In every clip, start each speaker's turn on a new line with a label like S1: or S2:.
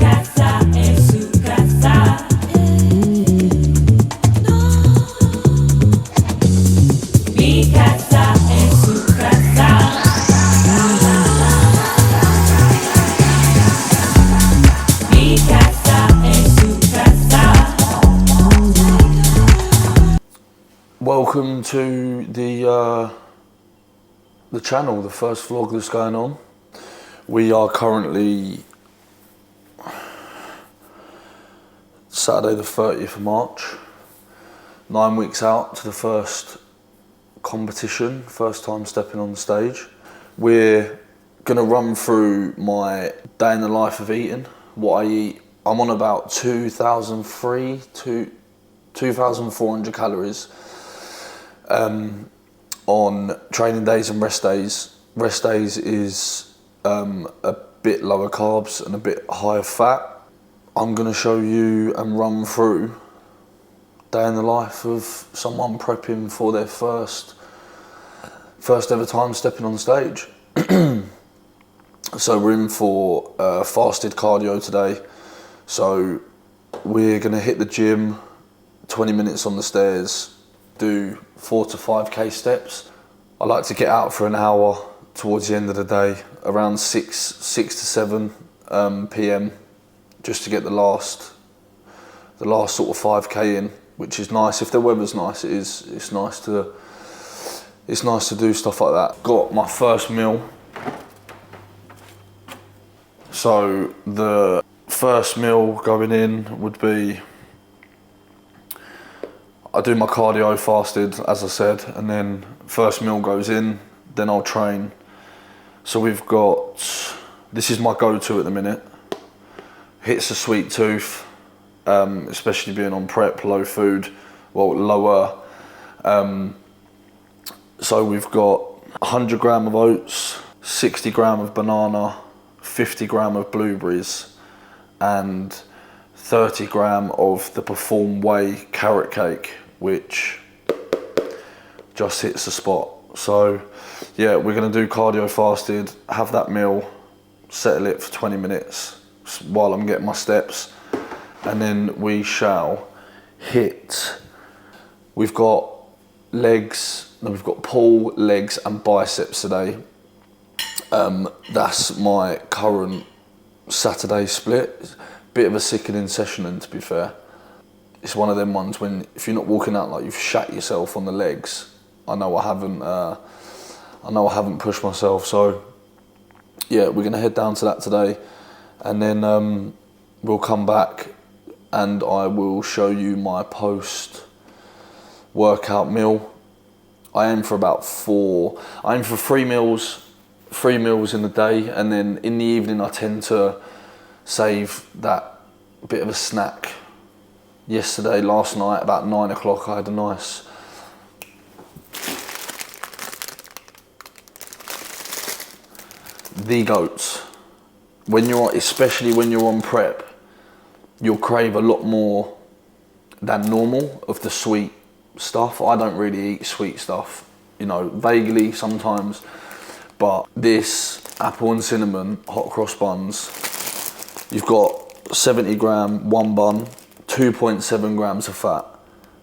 S1: casa es su casa. Mi casa es su casa. Mi casa es su casa.
S2: Welcome to the channel, the first vlog that's going on. We are currently Saturday the 30th of March, 9 weeks out to the first competition, first time stepping on the stage. We're gonna run through my day in the life of eating, what I eat. I'm on about 2,400 calories on training days and rest days. Rest days is a bit lower carbs and a bit higher fat. I'm gonna show you and run through day in the life of someone prepping for their first ever time stepping on stage. So we're in for fasted cardio today. So we're gonna hit the gym, 20 minutes on the stairs, do 4 to 5k steps. I like to get out for an hour towards the end of the day, around 6 to 7 p.m, just to get the last sort of 5k in, which is nice. If the weather's nice, it's nice to do stuff like that. Got my first meal. So the first meal going in would be, I do my cardio fasted, as I said, and then first meal goes in, then I'll train. So we've got, this is my go-to at the minute. Hits a sweet tooth, especially being on prep, low food, well, lower. So we've got 100 gram of oats, 60 gram of banana, 50 gram of blueberries, and 30 gram of the Perform Whey carrot cake, which just hits the spot. So yeah, we're gonna do cardio fasted, have that meal, settle it for 20 minutes while I'm getting my steps, and then we shall hit. We've got legs, and we've got pull, legs and biceps today. That's my current Saturday split. Bit of a sickening session, and to be fair, it's one of them ones when if you're not walking out like you've shat yourself on the legs. I know I haven't pushed myself, so yeah, we're gonna head down to that today, and then we'll come back and I will show you my post workout meal. I aim for about 3 meals in the day, and then in the evening I tend to save that bit of a snack. Last night about 9 o'clock, I had a nice the goats. Especially when you're on prep, you'll crave a lot more than normal of the sweet stuff. I don't really eat sweet stuff, vaguely sometimes, but this apple and cinnamon hot cross buns, you've got 70 gram, one bun, 2.7 grams of fat,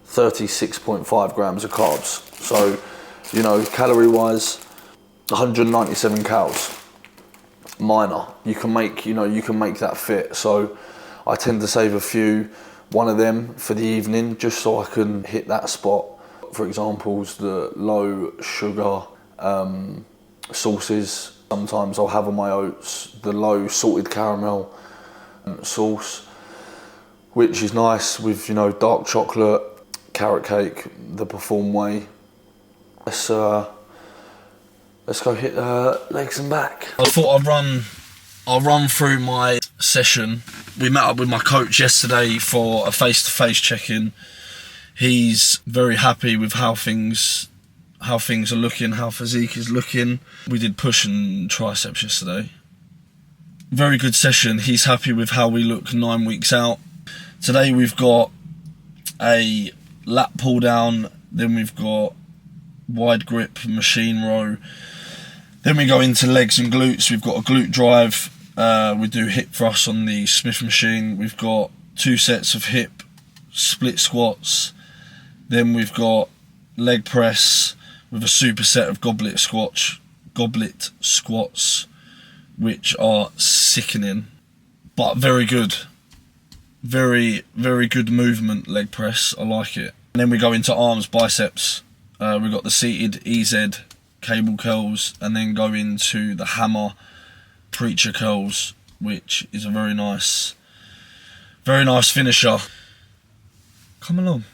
S2: 36.5 grams of carbs. So, calorie wise, 197 calories. Minor. You can make that fit. So I tend to save one of them for the evening, just so I can hit that spot. For example, the low sugar sauces. Sometimes I'll have on my oats the low salted caramel sauce, which is nice with dark chocolate, carrot cake, the Perform Whey. Let's go hit legs and back. I thought I'll run through my session. We met up with my coach yesterday for a face-to-face check-in. He's very happy with how things are looking, how physique is looking. We did push and triceps yesterday. Very good session. He's happy with how we look 9 weeks out. Today we've got a lat pull down, then we've got wide grip machine row, then we go into legs and glutes. We've got a glute drive, We do hip thrusts on the Smith machine. We've got 2 sets of hip split squats. Then we've got leg press with a superset of goblet squats, which are sickening, but very good. Very, very good movement, leg press. I like it. And then we go into arms, biceps. We've got the seated EZ cable curls, and then go into the hammer preacher curls, which is a very nice finisher. Come along.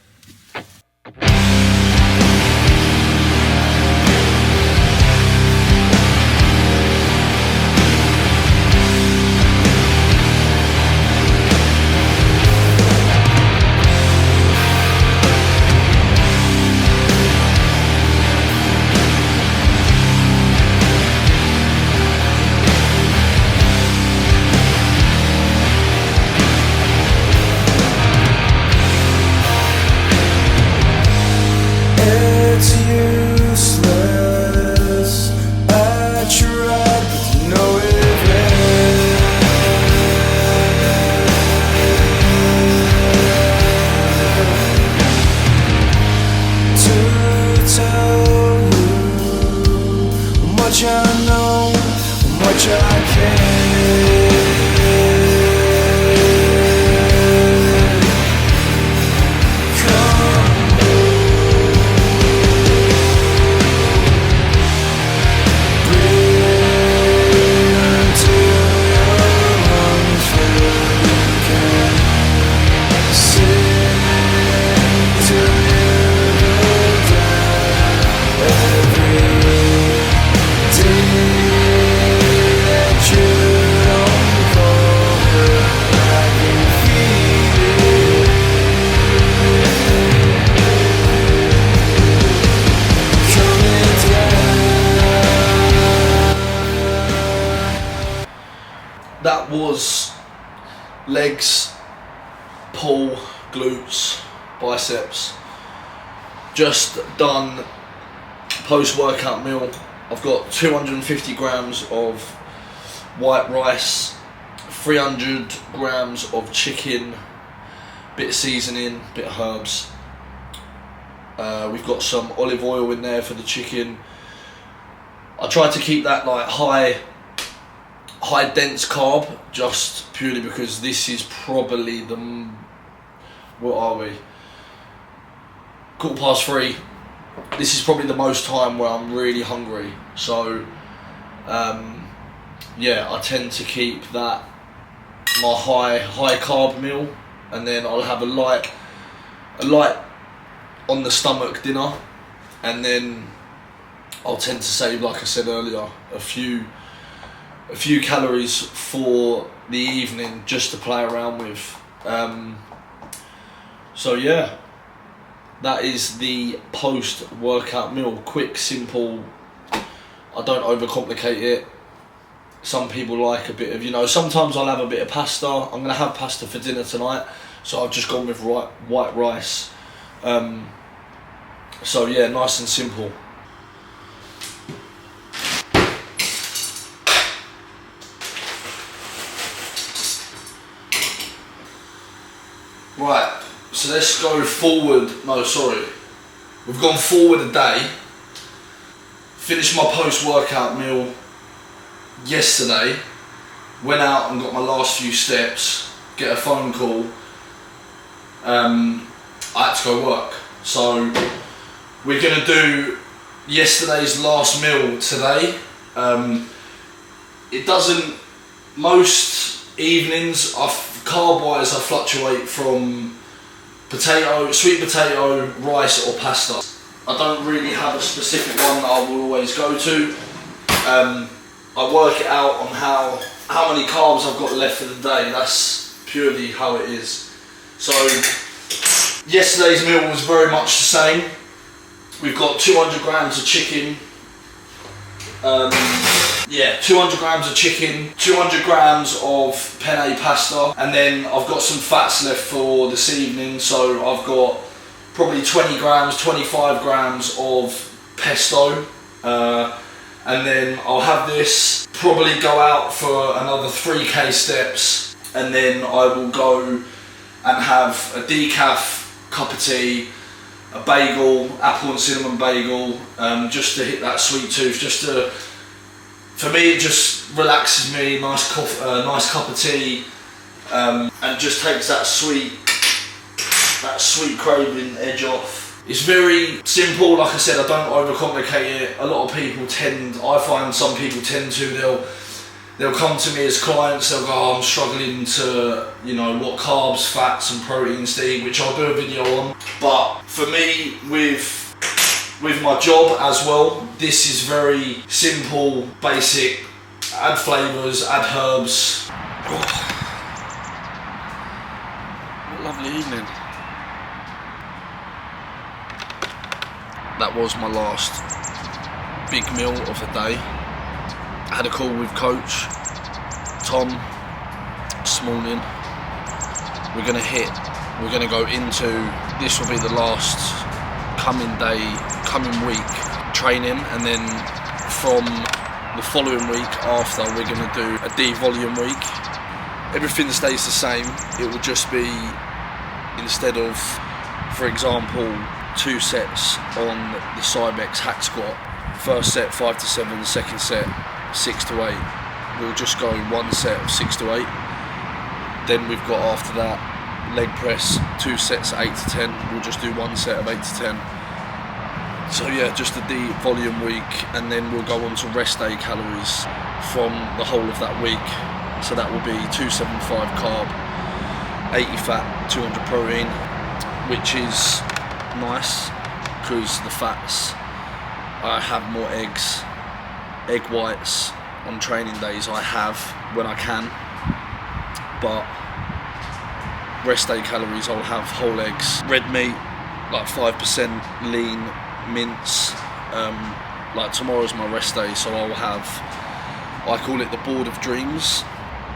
S2: That was legs, pull, glutes, biceps. Just done post-workout meal. I've got 250 grams of white rice, 300 grams of chicken, bit of seasoning, bit of herbs. We've got some olive oil in there for the chicken. I try to keep that like high dense carb, just purely because this is probably what are we? 3:15. This is probably the most time where I'm really hungry. So, yeah, I tend to keep that my high carb meal, and then I'll have a light on the stomach dinner, and then I'll tend to save, like I said earlier, a few calories for the evening just to play around with. So yeah, that is the post-workout meal. Quick, simple. I don't overcomplicate it. Some people like a bit of, sometimes I'll have a bit of pasta. I'm going to have pasta for dinner tonight, so I've just gone with white rice. So yeah, nice and simple. Right, so let's go forward. No, sorry. We've gone forward a day. Finished my post-workout meal yesterday. Went out and got my last few steps. Get a phone call. I had to go work. So we're going to do yesterday's last meal today. It doesn't, most evenings, carb-wise, I fluctuate from sweet potato, rice or pasta. I don't really have a specific one that I will always go to. I work it out on how many carbs I've got left for the day. That's purely how it is. So yesterday's meal was very much the same. We've got 200 grams of chicken. 200 grams of chicken, 200 grams of penne pasta, and then I've got some fats left for this evening, so I've got probably 20 grams, 25 grams of pesto, and then I'll have this, probably go out for another 3k steps, and then I will go and have a decaf cup of tea, a bagel, apple and cinnamon bagel, just to hit that sweet tooth, for me it just relaxes me, nice cup of tea, and just takes that sweet craving edge off. It's very simple, like I said, I don't overcomplicate it. I find some people tend to, they'll come to me as clients, they'll go, oh, I'm struggling to, what carbs, fats and proteins to eat, which I'll do a video on. But for me, with my job as well, this is very simple, basic, add flavours, add herbs. Oh. What a lovely evening. That was my last big meal of the day. I had a call with Coach Tom this morning. We're gonna go into, this will be the last coming week training, and then from the following week after we're gonna do a D volume week. Everything stays the same. It will just be, instead of, for example, 2 sets on the Cybex hack squat, first set 5 to 7, second set 6 to 8. We'll just go 1 set of 6 to 8. Then we've got, after that, leg press, 2 sets 8 to 10. We'll just do 1 set of 8 to 10. So yeah, just a D volume week, and then we'll go on to rest day calories from the whole of that week. So that will be 275 carb, 80 fat, 200 protein, which is nice because the fats, I have more egg whites on training days. I have when I can, but rest day calories I'll have whole eggs, red meat, like 5% lean mince. Like tomorrow's my rest day, so I'll have, I call it the board of dreams.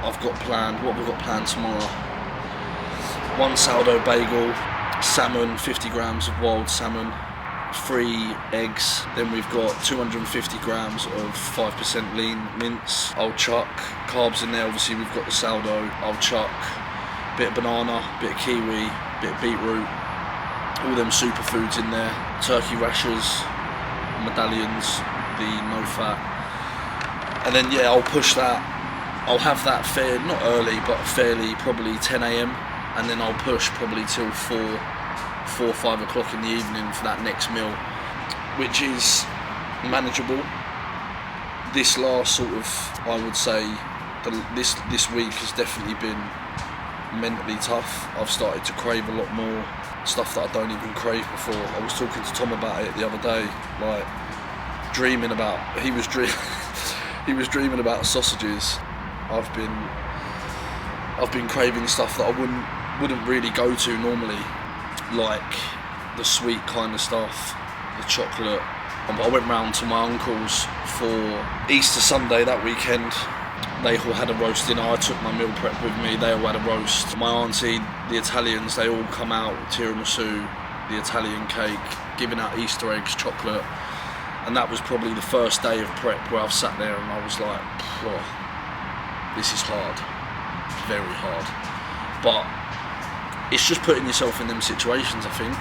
S2: I've got planned, what have we got planned tomorrow? 1 sourdough bagel, salmon, 50 grams of wild salmon, 3 eggs, then we've got 250 grams of 5% lean mince. I'll chuck carbs in there, obviously we've got the sourdough. I'll chuck a bit of banana, bit of kiwi, bit of beetroot, all them superfoods in there. Turkey rashers, medallions, the no fat, and then yeah, I'll push that. I'll have that not early, but fairly, probably 10 AM, and then I'll push probably till 4 or 5 o'clock in the evening for that next meal, which is manageable. This last sort of, I would say, this week has definitely been mentally tough. I've started to crave a lot more stuff that I don't even crave before. I was talking to Tom about it the other day, like dreaming about, he was dreaming about sausages. I've been craving stuff that I wouldn't really go to normally, like the sweet kind of stuff, the chocolate. I went round to my uncle's for Easter Sunday that weekend. They all had a roast dinner. I took my meal prep with me. They all had a roast. My auntie, the Italians, they all come out with tiramisu, the Italian cake, giving out Easter eggs, chocolate. And that was probably the first day of prep where I've sat there and I was like, oh, this is hard, very hard. But it's just putting yourself in them situations, I think.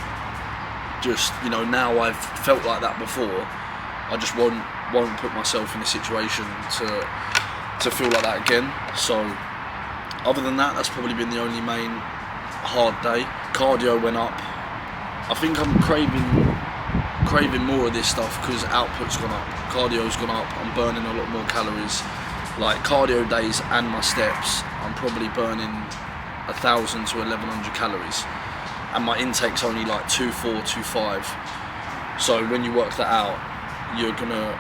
S2: Just, now I've felt like that before, I just won't put myself in a situation to feel like that again. So other than that, that's probably been the only main hard day. Cardio went up. I think I'm craving more of this stuff because output's gone up, cardio's gone up, I'm burning a lot more calories. Like cardio days and my steps, I'm probably burning 1,000 to 1,100 calories, and my intake's only like 2.4, 2.5. So when you work that out, you're gonna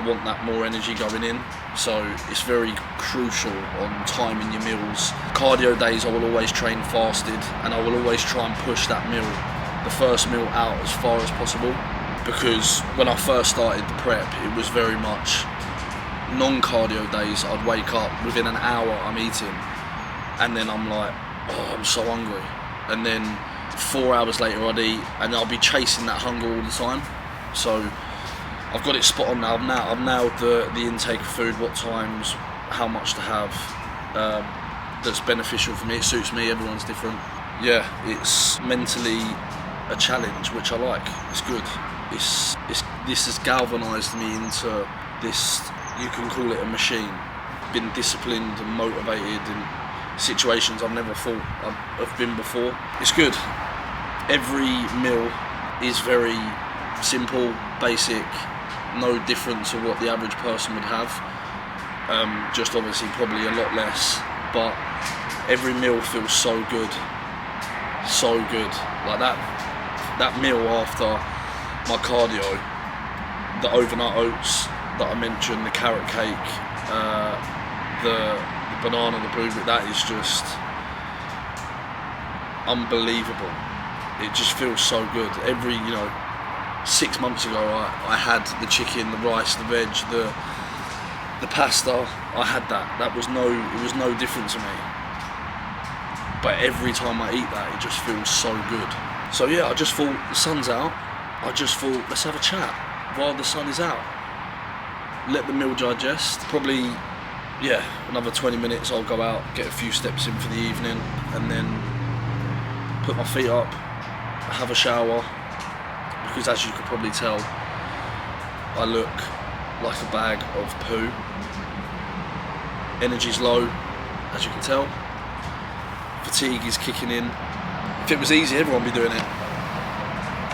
S2: want that more energy going in. So it's very crucial on timing your meals. Cardio days, I will always train fasted, and I will always try and push that meal, the first meal, out as far as possible, because when I first started the prep, it was very much non-cardio days. I'd wake up, within an hour I'm eating, and then I'm like, oh, I'm so hungry, and then 4 hours later I'd eat, and I'll be chasing that hunger all the time. So I've got it spot on now. I've nailed the intake of food, what times, how much to have. That's beneficial for me. It suits me. Everyone's different. Yeah, it's mentally a challenge, which I like. It's good. This has galvanised me into this. You can call it a machine. Been disciplined and motivated in situations I've never thought I've been before. It's good. Every meal is very simple, basic, no different to what the average person would have. Just obviously probably a lot less, but every meal feels so good. So good. Like that meal after my cardio, the overnight oats that I mentioned, the carrot cake, the banana, the blueberry, that is just unbelievable. It just feels so good. 6 months ago I had the chicken, the rice, the veg, the pasta. I had that. It was no different to me. But every time I eat that, it just feels so good. So yeah, I just thought the sun's out. I just thought let's have a chat while the sun is out. Let the meal digest. Probably, another 20 minutes I'll go out, get a few steps in for the evening, and then put my feet up, have a shower, because as you could probably tell, I look like a bag of poo. Energy's low, as you can tell. Fatigue is kicking in. If it was easy, everyone would be doing it.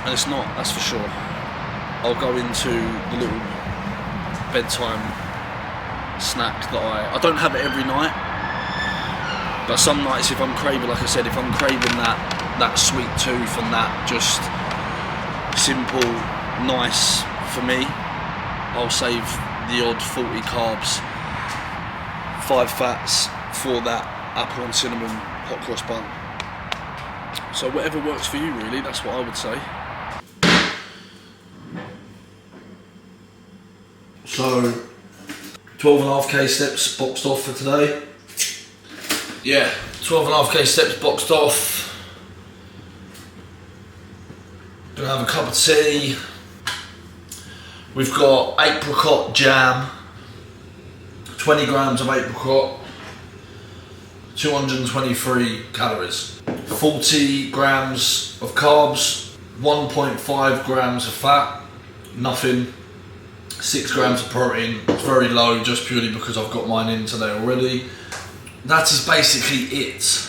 S2: And it's not, that's for sure. I'll go into the little bedtime snack that I don't have it every night, but some nights if I'm craving, like I said, if I'm craving that sweet tooth and that just simple, nice for me, I'll save the odd 40 carbs, 5 fats for that apple and cinnamon hot cross bun. So whatever works for you really, that's what I would say. So 12.5k steps boxed off for today. Yeah, 12.5k steps boxed off. Gonna have a cup of tea. We've got apricot jam, 20 grams of apricot, 223 calories, 40 grams of carbs, 1.5 grams of fat, nothing, 6 grams of protein. It's very low just purely because I've got mine in today already. That is basically it.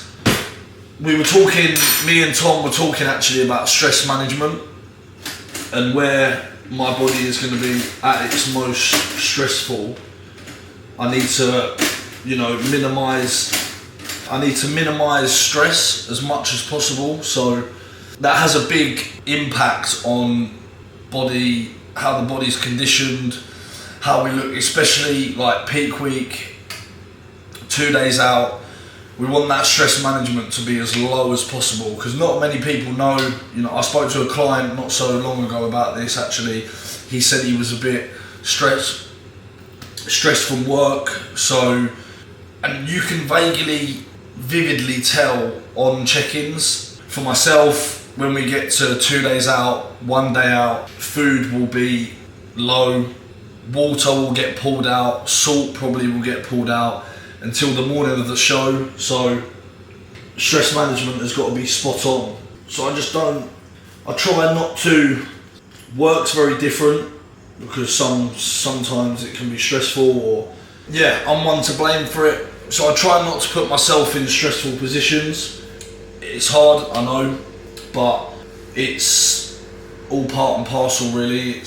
S2: We were talking, me and Tom were talking actually about stress management and where my body is going to be at its most stressful. I need to, minimize stress as much as possible. So that has a big impact on body, how the body's conditioned, how we look, especially like peak week, 2 days out. We want that stress management to be as low as possible because not many people know. I spoke to a client not so long ago about this actually. He said he was a bit stressed from work. So, and you can vividly tell on check-ins. For myself, when we get to 2 days out, 1 day out, food will be low, water will get pulled out, salt probably will get pulled out until the morning of the show. So stress management has got to be spot on. So I try not to, work's very different because sometimes it can be stressful or, I'm one to blame for it. So I try not to put myself in stressful positions. It's hard, I know, but it's all part and parcel really.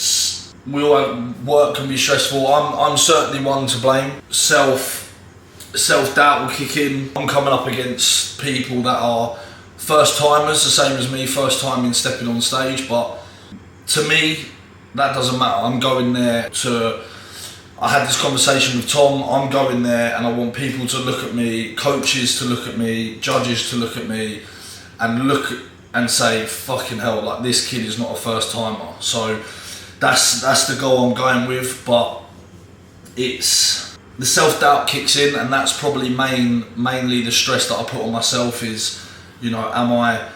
S2: Work can be stressful. I'm certainly one to blame. Self-doubt will kick in. I'm coming up against people that are first timers, the same as me, first time in stepping on stage, but to me, that doesn't matter. I'm going there I had this conversation with Tom, I'm going there and I want people to look at me, coaches to look at me, judges to look at me and say, fucking hell, like this kid is not a first timer. So that's the goal I'm going with, but it's, the self-doubt kicks in and that's probably mainly the stress that I put on myself is, am I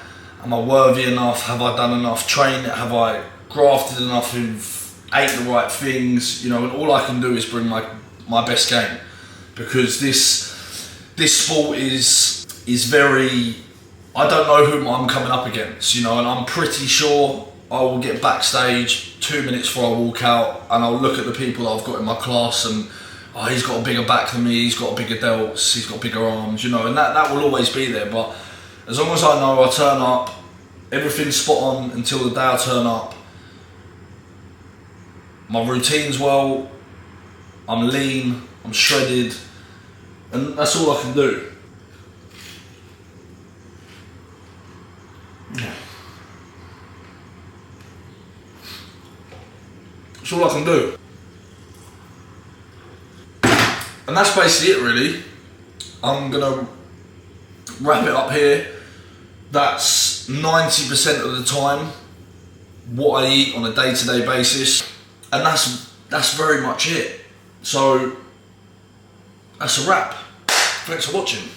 S2: worthy enough? Have I done enough training? Have I grafted enough ate the right things, you know, and all I can do is bring my best game, because this sport is very, I don't know who I'm coming up against, you know, and I'm pretty sure I will get backstage 2 minutes before I walk out, and I'll look at the people that I've got in my class and, oh, he's got a bigger back than me, he's got bigger delts, he's got bigger arms, you know, and that will always be there. But as long as I know I turn up, everything's spot on until the day I turn up, my routine's well, I'm lean, I'm shredded, and that's all I can do. That's all I can do. And that's basically it, really. I'm gonna wrap it up here. That's 90% of the time what I eat on a day-to-day basis, and that's very much it. So that's a wrap. Thanks for watching.